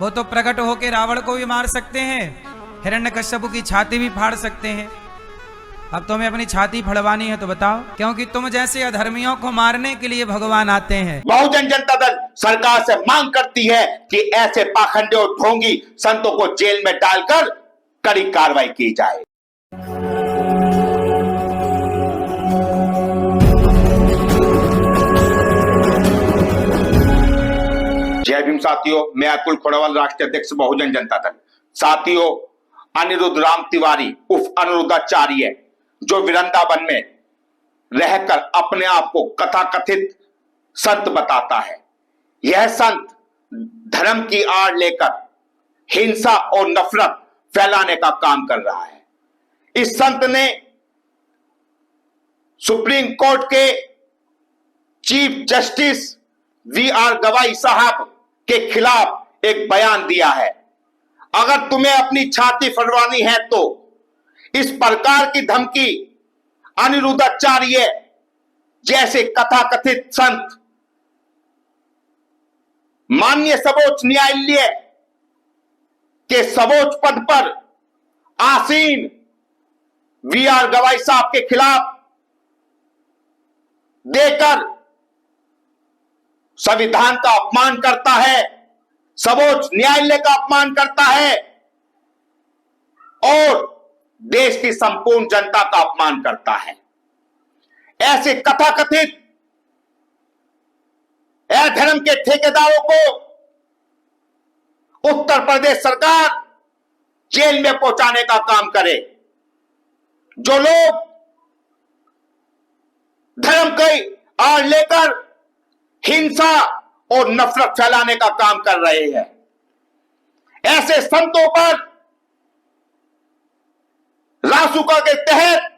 वो तो प्रकट होकर रावण को भी मार सकते हैं, हिरण्यकश्यप की छाती भी फाड़ सकते हैं। अब तुम्हें अपनी छाती फड़वानी है तो बताओ, क्योंकि तुम जैसे अधर्मियों को मारने के लिए भगवान आते हैं। बहुजन जनता दल सरकार से मांग करती है कि ऐसे पाखंडी और ढोंगी संतों को जेल में डालकर कड़ी कार्रवाई की जाए। जय भीम साथियों, मैं अतुल खोड़ावाल, राष्ट्रीय अध्यक्ष बहुजन जनता दल। साथियों, अनिरुद्ध राम तिवारी उर्फ अनिरुद्धाचार्य जो वृंदावन में रहकर अपने आप को कथाकथित संत बताता है, यह संत धर्म की आड़ लेकर हिंसा और नफरत फैलाने का काम कर रहा है। इस संत ने सुप्रीम कोर्ट के चीफ जस्टिस वी.आर. गवाई साहब के खिलाफ एक बयान दिया है। अगर तुम्हें अपनी छाती फड़वानी है तो इस प्रकार की धमकी अनिरुद्धाचार्य जैसे कथाकथित संत माननीय सर्वोच्च न्यायालय के सर्वोच्च पद पर आसीन वी.आर. गवाई साहब के खिलाफ देकर संविधान का अपमान करता है, सर्वोच्च न्यायालय का अपमान करता है और देश की संपूर्ण जनता का अपमान करता है। ऐसे कथाकथित अधर्म के ठेकेदारों को उत्तर प्रदेश सरकार जेल में पहुंचाने का काम करे। जो लोग धर्म की आड़ लेकर हिंसा और नफरत फैलाने का काम कर रहे हैं, ऐसे संतों पर रासुका के तहत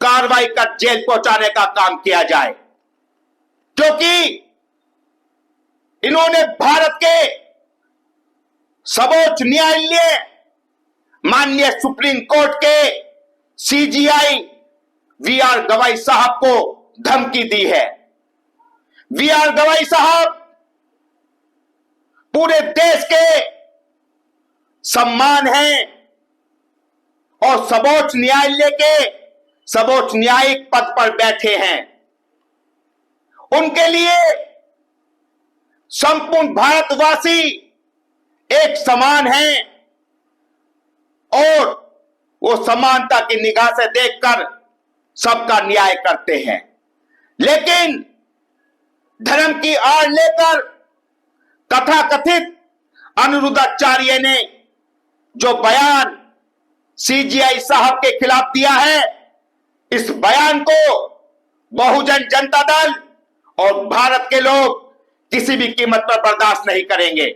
कार्रवाई कर जेल पहुंचाने का काम किया जाए, क्योंकि इन्होंने भारत के सर्वोच्च न्यायालय माननीय सुप्रीम कोर्ट के सीजीआई वी.आर. गवाई साहब को धमकी दी है। वी.आर. गवाई साहब पूरे देश के सम्मान हैं और सर्वोच्च न्यायालय के सर्वोच्च न्यायिक पद पर बैठे हैं। उनके लिए संपूर्ण भारतवासी एक समान हैं और वो समानता की निगाह से देखकर सबका न्याय करते हैं। लेकिन धर्म की आड़ लेकर तथाकथित अनिरुद्धाचार्य ने जो बयान सीजीआई साहब के खिलाफ दिया है, इस बयान को बहुजन जनता दल और भारत के लोग किसी भी कीमत पर बर्दाश्त नहीं करेंगे।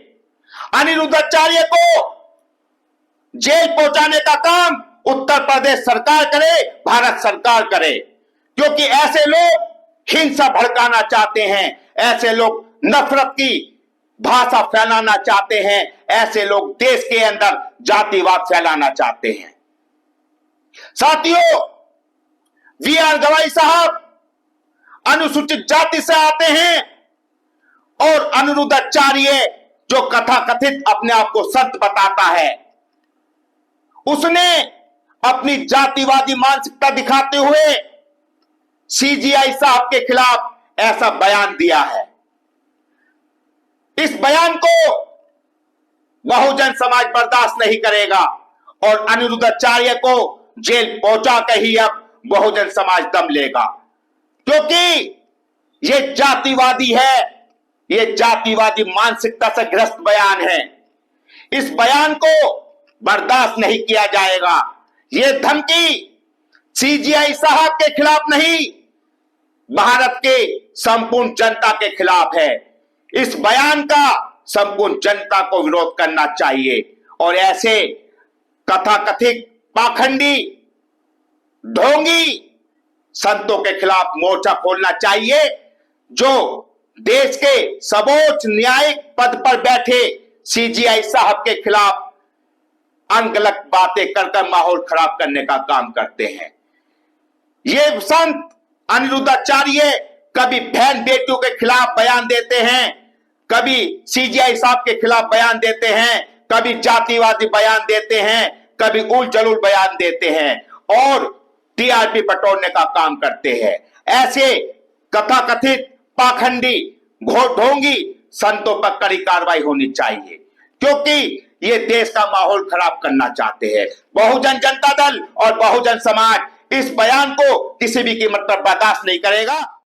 अनिरुद्धाचार्य को जेल पहुंचाने का काम उत्तर प्रदेश सरकार करे, भारत सरकार करे, क्योंकि ऐसे लोग हिंसा भड़काना चाहते हैं, ऐसे लोग नफरत की भाषा फैलाना चाहते हैं, ऐसे लोग देश के अंदर जातिवाद फैलाना चाहते हैं। साथियों, वी.आर. गवाई साहब अनुसूचित जाति से आते हैं और अनिरुद्धाचार्य जो कथाकथित अपने आप को संत बताता है, उसने अपनी जातिवादी मानसिकता दिखाते हुए सीजीआई साहब के खिलाफ ऐसा बयान दिया है। इस बयान को बहुजन समाज बर्दाश्त नहीं करेगा और अनिरुद्धाचार्य को जेल पहुंचा कर ही अब बहुजन समाज दम लेगा, क्योंकि यह जातिवादी है, यह जातिवादी मानसिकता से ग्रस्त बयान है। इस बयान को बर्दाश्त नहीं किया जाएगा। यह धमकी सीजीआई साहब के खिलाफ नहीं, भारत के संपूर्ण जनता के खिलाफ है। इस बयान का संपूर्ण जनता को विरोध करना चाहिए और ऐसे कथाकथित पाखंडी ढोंगी संतों के खिलाफ मोर्चा खोलना चाहिए, जो देश के सर्वोच्च न्यायिक पद पर बैठे सीजीआई साहब के खिलाफ अनगलत बातें कर माहौल खराब करने का काम करते हैं। ये संत अनिरुद्धाचार्य कभी बहन बेटियों के खिलाफ बयान देते हैं, कभी सीजीआई साहब के खिलाफ बयान देते हैं, कभी जातिवादी बयान देते हैं, कभी उल जलूल बयान देते हैं और टीआरपी बटोरने का काम करते हैं। ऐसे कथाकथित पाखंडी ढोंगी संतों पर कड़ी कार्रवाई होनी चाहिए, क्योंकि ये देश का माहौल खराब करना चाहते हैं। बहुजन जनता दल और बहुजन समाज इस बयान को किसी भी कीमत पर बर्दाश्त नहीं करेगा।